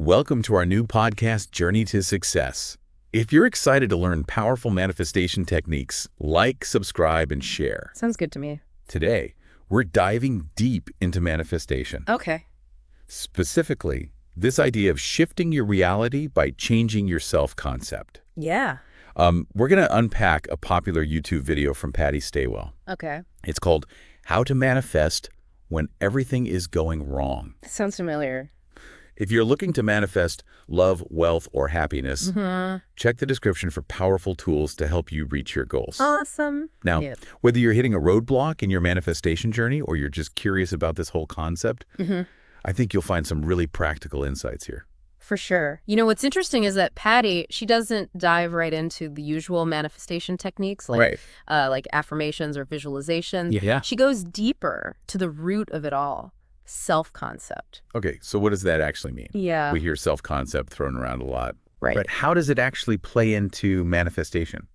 Welcome to our new podcast, Journey to Success. If you're excited to learn powerful manifestation techniques, like, subscribe, and share. Sounds good to me. Today, we're diving deep into manifestation. Okay. Specifically, this idea of shifting your reality by changing your self-concept. Yeah. We're going to unpack a popular YouTube video from Patty Staywell. Okay. It's called How to Manifest When Everything is Going Wrong. Sounds familiar. If you're looking to manifest love, wealth, or happiness, check the description for powerful tools to help you reach your goals. Awesome. Now, Yep. whether you're hitting a roadblock in your manifestation journey or you're just curious about this whole concept, I think you'll find some really practical insights here. For sure. You know, what's interesting is that Patty, she doesn't dive right into the usual manifestation techniques like affirmations or visualization. Yeah. She goes deeper to the root of it all, self-concept. Okay, so what does that actually mean? Yeah. We hear self-concept thrown around a lot. Right. But how does it actually play into manifestation?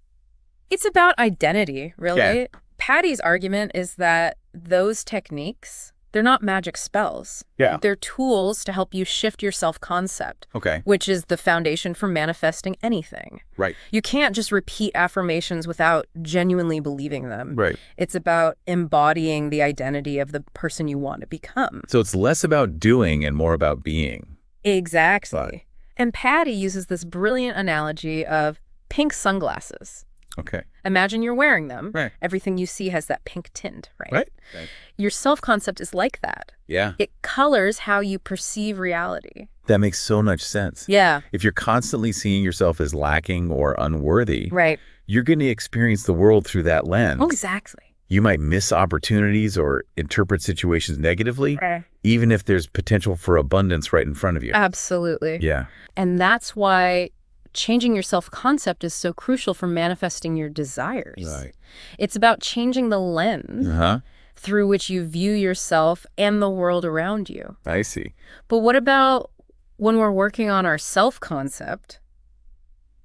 It's about identity, really. Yeah. Patty's argument is that those techniques, they're not magic spells. Yeah. They're tools to help you shift your self-concept, Okay, which is the foundation for manifesting anything. right, You can't just repeat affirmations without genuinely believing them. right. It's about embodying the identity of the person you want to become. So it's less about doing and more about being. Exactly. Right. And Patty uses this brilliant analogy of pink sunglasses. Okay, Imagine you're wearing them. Right. Everything you see has that pink tint, right? right. Your self-concept is like that. Yeah, It colors how you perceive reality. that makes so much sense. Yeah, If you're constantly seeing yourself as lacking or unworthy, right. you're going to experience the world through that lens. Oh, exactly. You might miss opportunities or interpret situations negatively, Right. even if there's potential for abundance right in front of you. Absolutely. Yeah, And that's why changing your self-concept is so crucial for manifesting your desires. right. It's about changing the lens Uh-huh. through which you view yourself and the world around you. I see. But what about when we're working on our self-concept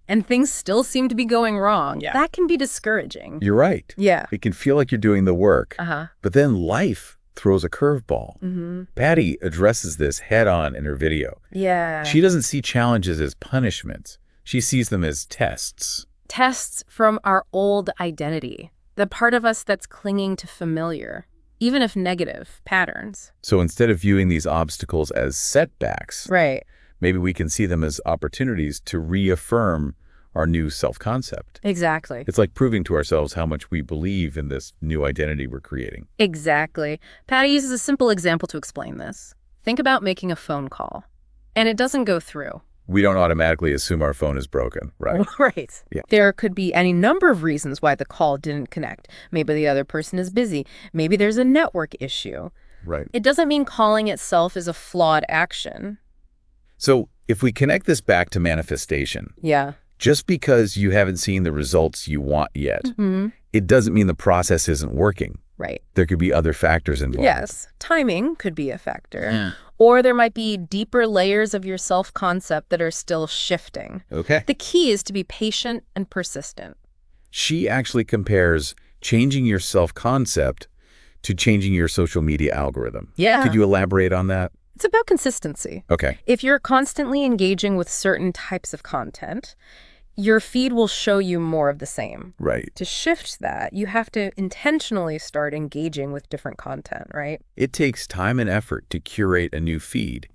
and things still seem to be going wrong? Yeah. That can be discouraging. You're right. Yeah. It can feel like you're doing the work, Uh-huh. but then life throws a curveball. Mm-hmm. Patty addresses this head on in her video. Yeah. She doesn't see challenges as punishments. She sees them as tests. Tests from our old identity, the part of us that's clinging to familiar, even if negative, patterns. So instead of viewing these obstacles as setbacks, Right. maybe we can see them as opportunities to reaffirm our new self-concept. Exactly. It's like proving to ourselves how much we believe in this new identity we're creating. Exactly. Patty uses a simple example to explain this. Think about making a phone call, and it doesn't go through. We don't automatically assume our phone is broken, right? Right. Yeah. There could be any number of reasons why the call didn't connect. Maybe the other person is busy. Maybe there's a network issue. Right. It doesn't mean calling itself is a flawed action. So if we connect this back to manifestation, Yeah. just because you haven't seen the results you want yet, it doesn't mean the process isn't working. Right. There could be other factors involved. Yes. Timing could be a factor. Yeah. Or there might be deeper layers of your self-concept that are still shifting. Okay. The key is to be patient and persistent. She actually compares changing your self-concept to changing your social media algorithm. Yeah. Could you elaborate on that? It's about consistency. Okay. If you're constantly engaging with certain types of content, your feed will show you more of the same. Right. To shift that, you have to intentionally start engaging with different content, right? It takes time and effort to curate a new feed,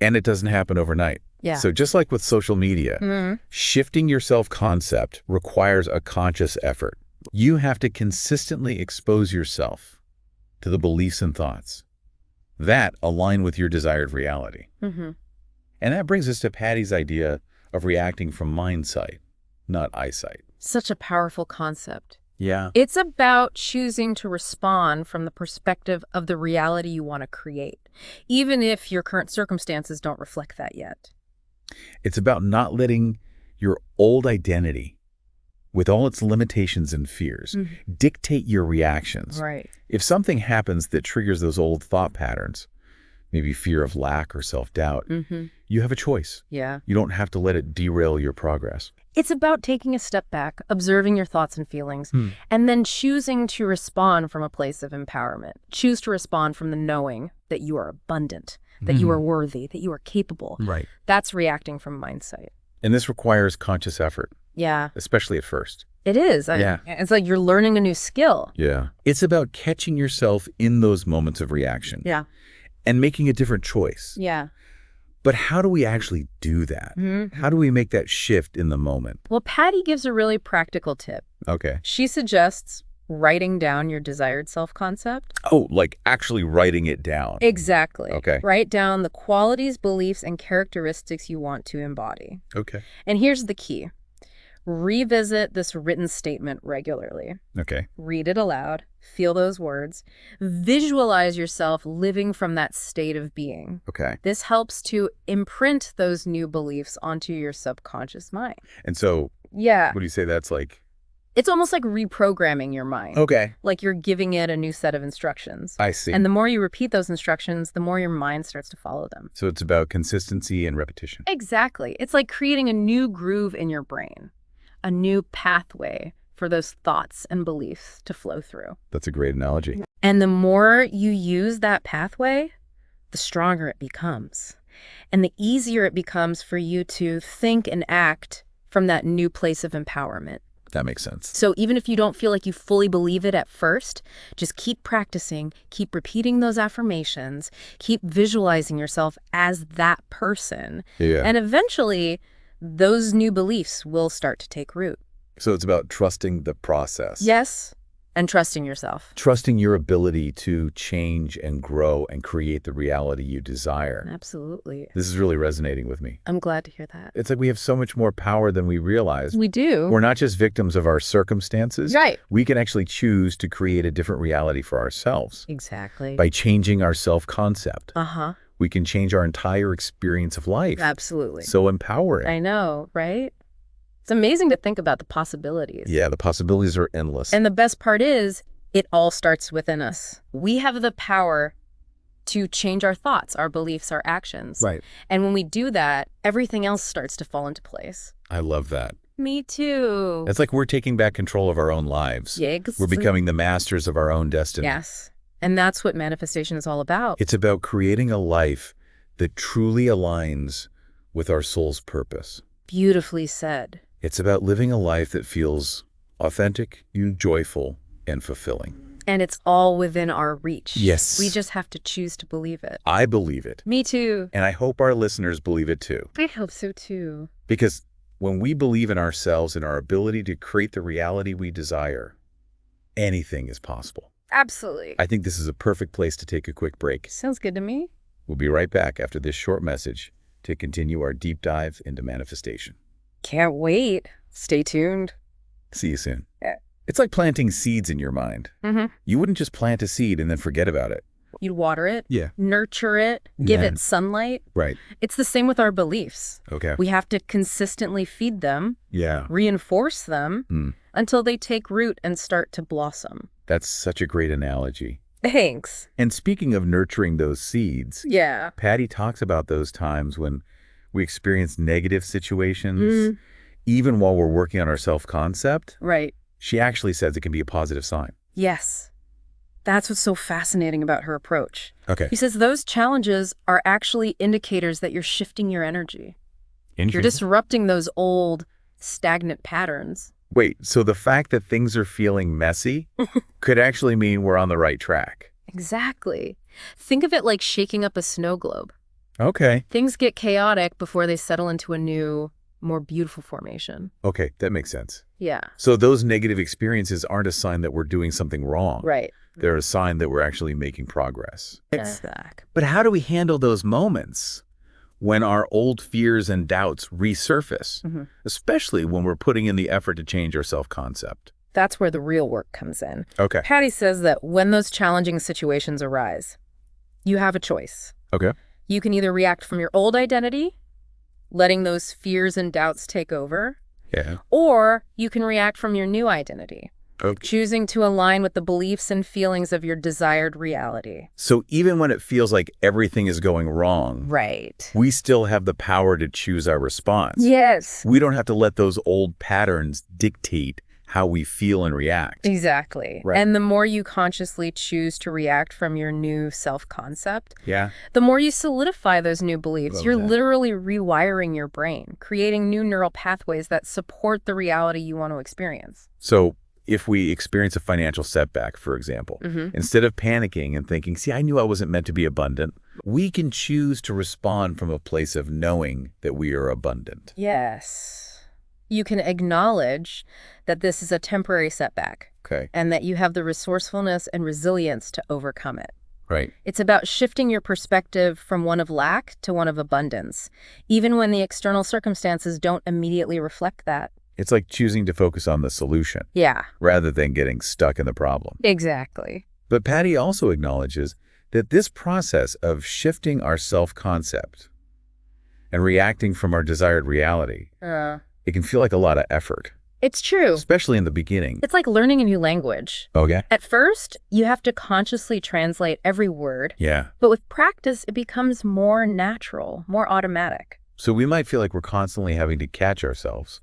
and it doesn't happen overnight. Yeah. So just like with social media, shifting your self-concept requires a conscious effort. You have to consistently expose yourself to the beliefs and thoughts that align with your desired reality. And that brings us to Patty's idea of reacting from mindsight, not eyesight. Such a powerful concept. Yeah. It's about choosing to respond from the perspective of the reality you want to create, even if your current circumstances don't reflect that yet. It's about not letting your old identity, with all its limitations and fears, dictate your reactions. Right. If something happens that triggers those old thought patterns, maybe fear of lack or self-doubt, you have a choice. Yeah. You don't have to let it derail your progress. It's about taking a step back, observing your thoughts and feelings, and then choosing to respond from a place of empowerment. Choose to respond from the knowing that you are abundant, that you are worthy, that you are capable. Right. That's reacting from mindsight. And this requires conscious effort. Yeah. Especially at first. It is. Yeah. It's like you're learning a new skill. Yeah. It's about catching yourself in those moments of reaction. Yeah. And making a different choice. Yeah. But how do we actually do that? How do we make that shift in the moment? Well, Patty gives a really practical tip. Okay. She suggests writing down your desired self-concept. Oh, like actually writing it down. Exactly. Okay. Write down the qualities, beliefs, and characteristics you want to embody. Okay. And here's the key. Revisit this written statement regularly. Okay. Read it aloud. Feel those words. Visualize yourself living from that state of being. Okay. This helps to imprint those new beliefs onto your subconscious mind. And so, Yeah. what do you say that's like? It's almost like reprogramming your mind. Okay. Like you're giving it a new set of instructions. I see. And the more you repeat those instructions, the more your mind starts to follow them. So it's about consistency and repetition. Exactly. It's like creating a new groove in your brain, a new pathway for those thoughts and beliefs to flow through. That's a great analogy. And the more you use that pathway, the stronger it becomes. And the easier it becomes for you to think and act from that new place of empowerment. That makes sense. So even if you don't feel like you fully believe it at first, just keep practicing, keep repeating those affirmations, keep visualizing yourself as that person. Yeah. And eventually, those new beliefs will start to take root. So it's about trusting the process. Yes, and trusting yourself. Trusting your ability to change and grow and create the reality you desire. Absolutely. This is really resonating with me. I'm glad to hear that. It's like we have so much more power than we realize. We do. We're not just victims of our circumstances. Right. We can actually choose to create a different reality for ourselves. Exactly. By changing our self-concept. Uh-huh. We can change our entire experience of life. Absolutely. So empowering. I know, right? It's amazing to think about the possibilities. Yeah, the possibilities are endless. And the best part is, it all starts within us. We have the power to change our thoughts, our beliefs, our actions. Right. And when we do that, everything else starts to fall into place. I love that. Me too. It's like we're taking back control of our own lives. Yeah, We're becoming the masters of our own destiny. Yes. And that's what manifestation is all about. It's about creating a life that truly aligns with our soul's purpose. Beautifully said. It's about living a life that feels authentic, joyful, and fulfilling. And it's all within our reach. Yes. We just have to choose to believe it. I believe it. Me too. And I hope our listeners believe it too. I hope so too. Because when we believe in ourselves and our ability to create the reality we desire, anything is possible. Absolutely. I think this is a perfect place to take a quick break. Sounds good to me. We'll be right back after this short message to continue our deep dive into manifestation. Can't wait. Stay tuned. See you soon. Yeah. It's like planting seeds in your mind. You wouldn't just plant a seed and then forget about it. You'd water it, Yeah. nurture it, give Yeah. it sunlight. Right. It's the same with our beliefs. Okay. We have to consistently feed them, Yeah. reinforce them until they take root and start to blossom. That's such a great analogy. Thanks. And speaking of nurturing those seeds, Yeah. Patty talks about those times when we experience negative situations, even while we're working on our self-concept. Right. She actually says it can be a positive sign. Yes. That's what's so fascinating about her approach. Okay. He says those challenges are actually indicators that you're shifting your energy. You're disrupting those old, stagnant patterns. Wait, so the fact that things are feeling messy could actually mean we're on the right track. Exactly. Think of it like shaking up a snow globe. Okay. Things get chaotic before they settle into a new, more beautiful formation. Okay, that makes sense. Yeah. So those negative experiences aren't a sign that we're doing something wrong. Right. They're a sign that we're actually making progress. Exactly. But how do we handle those moments when our old fears and doubts resurface, especially when we're putting in the effort to change our self-concept? That's where the real work comes in. Okay. Patty says that when those challenging situations arise, you have a choice. Okay. You can either react from your old identity, letting those fears and doubts take over, Yeah. or you can react from your new identity, Okay. choosing to align with the beliefs and feelings of your desired reality. So even when it feels like everything is going wrong, Right. we still have the power to choose our response. Yes. We don't have to let those old patterns dictate how we feel and react. Exactly. Right. And the more you consciously choose to react from your new self-concept, Yeah. the more you solidify those new beliefs. Love You're that. literally rewiring your brain, creating new neural pathways that support the reality you want to experience. So if we experience a financial setback, for example, instead of panicking and thinking, see, I knew I wasn't meant to be abundant, we can choose to respond from a place of knowing that we are abundant. Yes. You can acknowledge that this is a temporary setback Okay. and that you have the resourcefulness and resilience to overcome it. Right. It's about shifting your perspective from one of lack to one of abundance, even when the external circumstances don't immediately reflect that. It's like choosing to focus on the solution Yeah, rather than getting stuck in the problem. exactly. But Patty also acknowledges that this process of shifting our self-concept and reacting from our desired reality, it can feel like a lot of effort, It's true. especially in the beginning. It's like learning a new language. Okay? At first, you have to consciously translate every word, Yeah. but with practice, it becomes more natural, more automatic. So we might feel like we're constantly having to catch ourselves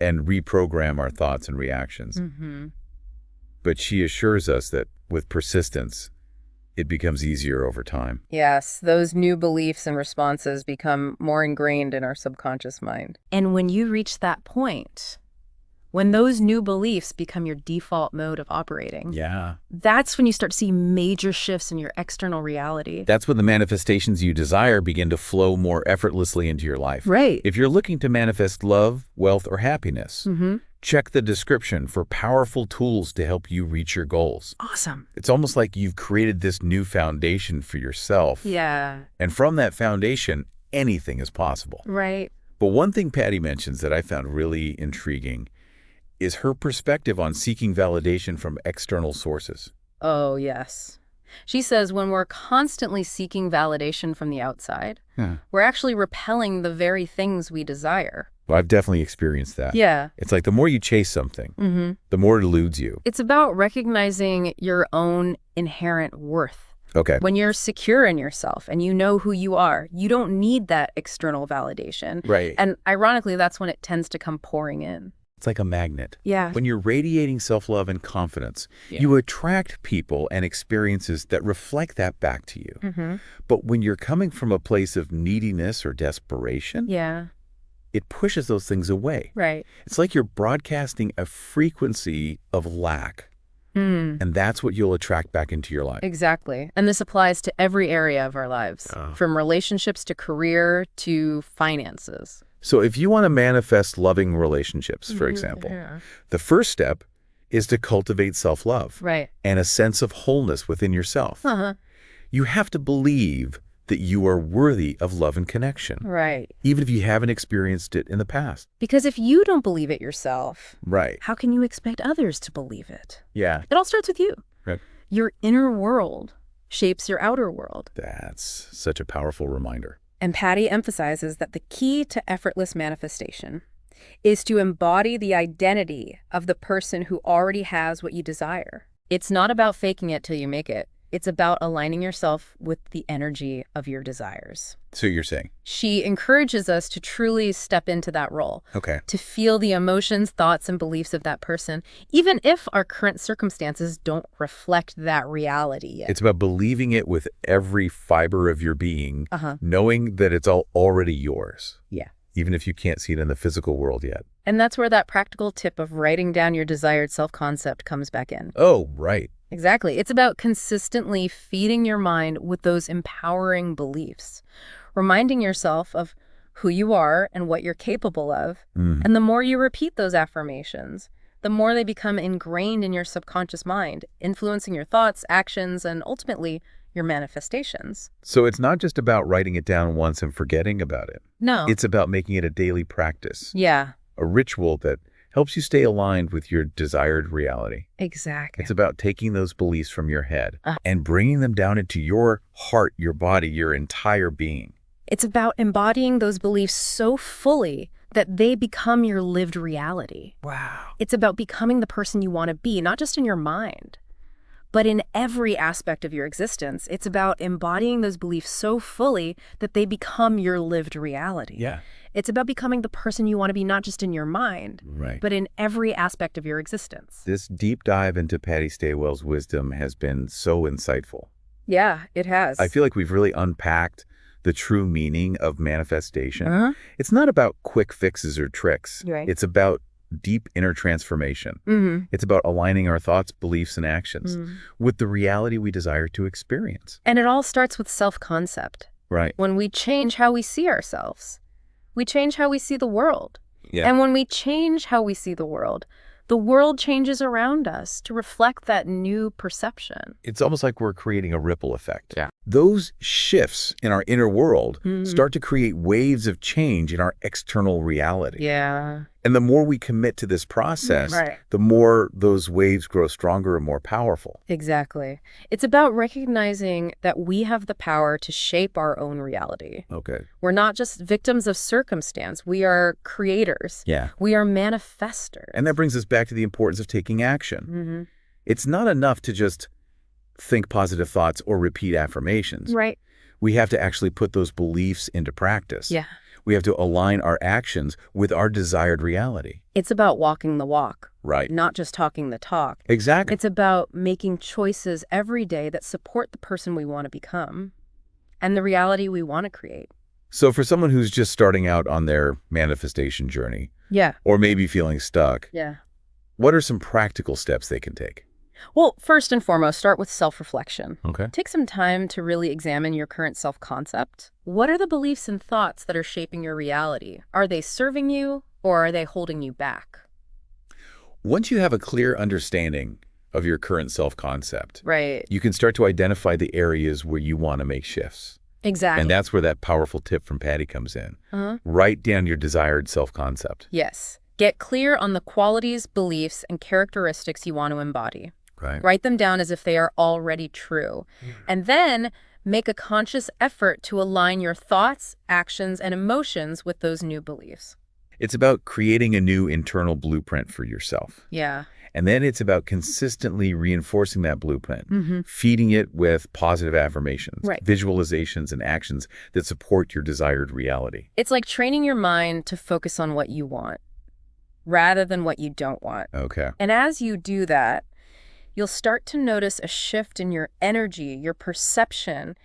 and reprogram our thoughts and reactions. But she assures us that with persistence, it becomes easier over time. Yes, those new beliefs and responses become more ingrained in our subconscious mind. And when you reach that point, when those new beliefs become your default mode of operating, Yeah. that's when you start to see major shifts in your external reality. That's when the manifestations you desire begin to flow more effortlessly into your life. Right. If you're looking to manifest love, wealth, or happiness, check the description for powerful tools to help you reach your goals. Awesome. It's almost like you've created this new foundation for yourself. Yeah. And from that foundation, anything is possible. Right. But one thing Patty mentions that I found really intriguing is her perspective on seeking validation from external sources. Oh, yes. She says when we're constantly seeking validation from the outside, we're actually repelling the very things we desire. Well, I've definitely experienced that. Yeah. It's like the more you chase something, the more it eludes you. It's about recognizing your own inherent worth. Okay. When you're secure in yourself and you know who you are, you don't need that external validation. Right. And ironically, that's when it tends to come pouring in. It's like a magnet. Yeah. When you're radiating self-love and confidence, you attract people and experiences that reflect that back to you. But when you're coming from a place of neediness or desperation, it pushes those things away. Right. It's like you're broadcasting a frequency of lack. And that's what you'll attract back into your life. Exactly. And this applies to every area of our lives, from relationships to career to finances. So if you want to manifest loving relationships, for example, the first step is to cultivate self-love and a sense of wholeness within yourself. You have to believe that you are worthy of love and connection, even if you haven't experienced it in the past. Because if you don't believe it yourself, Right. how can you expect others to believe it? Yeah. It all starts with you. Right. Your inner world shapes your outer world. That's such a powerful reminder. And Patty emphasizes that the key to effortless manifestation is to embody the identity of the person who already has what you desire. It's not about faking it till you make it. It's about aligning yourself with the energy of your desires. So you're saying? She encourages us to truly step into that role. Okay. To feel the emotions, thoughts, and beliefs of that person, even if our current circumstances don't reflect that reality yet. It's about believing it with every fiber of your being, knowing that it's all already yours. Yeah. Even if you can't see it in the physical world yet. And that's where that practical tip of writing down your desired self-concept comes back in. Oh, right. Exactly. It's about consistently feeding your mind with those empowering beliefs, reminding yourself of who you are and what you're capable of. And the more you repeat those affirmations, the more they become ingrained in your subconscious mind, influencing your thoughts, actions, and ultimately your manifestations. So it's not just about writing it down once and forgetting about it. No. It's about making it a daily practice, Yeah, a ritual that helps you stay aligned with your desired reality. exactly. It's about taking those beliefs from your head and bringing them down into your heart, your body, your entire being. It's about embodying those beliefs so fully that they become your lived reality. Wow. It's about becoming the person you want to be, not just in your mind, but in every aspect of your existence. It's about embodying those beliefs so fully that they become your lived reality. Yeah. It's about becoming the person you want to be, not just in your mind, Right. but in every aspect of your existence. This deep dive into Patty Staywell's wisdom has been so insightful. Yeah, it has. I feel like we've really unpacked the true meaning of manifestation. Uh-huh. It's not about quick fixes or tricks. Right. It's about deep inner transformation. Mm-hmm. It's about aligning our thoughts, beliefs, and actions with the reality we desire to experience. And it all starts with self-concept. Right. When we change how we see ourselves, we change how we see the world. Yeah. And when we change how we see the world changes around us to reflect that new perception. It's almost like we're creating a ripple effect. Yeah. Those shifts in our inner world start to create waves of change in our external reality. Yeah. And the more we commit to this process, Right. the more those waves grow stronger and more powerful. Exactly. It's about recognizing that we have the power to shape our own reality. Okay. We're not just victims of circumstance. We are creators. Yeah. We are manifestors. And that brings us back to the importance of taking action. Mm-hmm. It's not enough to just think positive thoughts or repeat affirmations. Right. We have to actually put those beliefs into practice. Yeah. We have to align our actions with our desired reality. It's about walking the walk, Right. not just talking the talk. Exactly. It's about making choices every day that support the person we want to become and the reality we want to create. So for someone who's just starting out on their manifestation journey, Yeah. or maybe feeling stuck, Yeah. what are some practical steps they can take? Well, first and foremost, start with self-reflection. Okay. Take some time to really examine your current self-concept. What are the beliefs and thoughts that are shaping your reality? Are they serving you or are they holding you back? Once you have a clear understanding of your current self-concept, Right. you can start to identify the areas where you want to make shifts. Exactly. And that's where that powerful tip from Patty comes in. Uh-huh. Write down your desired self-concept. Yes. Get clear on the qualities, beliefs, and characteristics you want to embody. Right. Write them down as if they are already true. And then make a conscious effort to align your thoughts, actions, and emotions with those new beliefs. It's about creating a new internal blueprint for yourself. Yeah. And then it's about consistently reinforcing that blueprint, Mm-hmm. feeding it with positive affirmations, Right. visualizations, and actions that support your desired reality. It's like training your mind to focus on what you want rather than what you don't want. Okay. And as you do that, you'll start to notice a shift in your energy, your perception,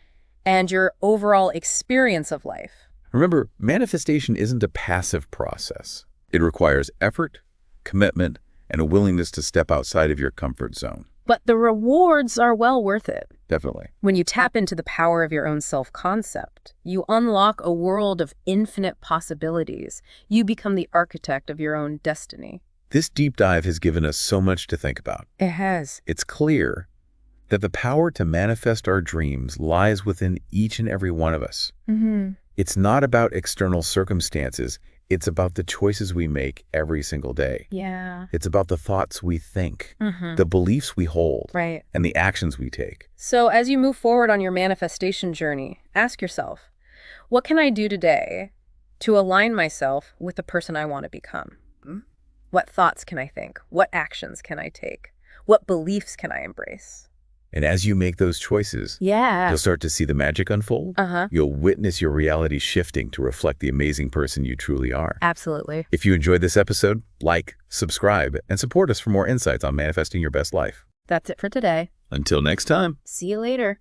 and your overall experience of life. Remember, manifestation isn't a passive process. It requires effort, commitment, and a willingness to step outside of your comfort zone. But the rewards are well worth it. Definitely. When you tap into the power of your own self-concept, you unlock a world of infinite possibilities. You become the architect of your own destiny. This deep dive has given us so much to think about. It has. It's clear that the power to manifest our dreams lies within each and every one of us. Mm-hmm. It's not about external circumstances. It's about the choices we make every single day. Yeah. It's about the thoughts we think, Mm-hmm. the beliefs we hold, Right. and the actions we take. So as you move forward on your manifestation journey, ask yourself, what can I do today to align myself with the person I want to become? What thoughts can I think? What actions can I take? What beliefs can I embrace? And as you make those choices, Yeah. you'll start to see the magic unfold. Uh-huh. You'll witness your reality shifting to reflect the amazing person you truly are. Absolutely. If you enjoyed this episode, like, subscribe, and support us for more insights on manifesting your best life. That's it for today. Until next time. See you later.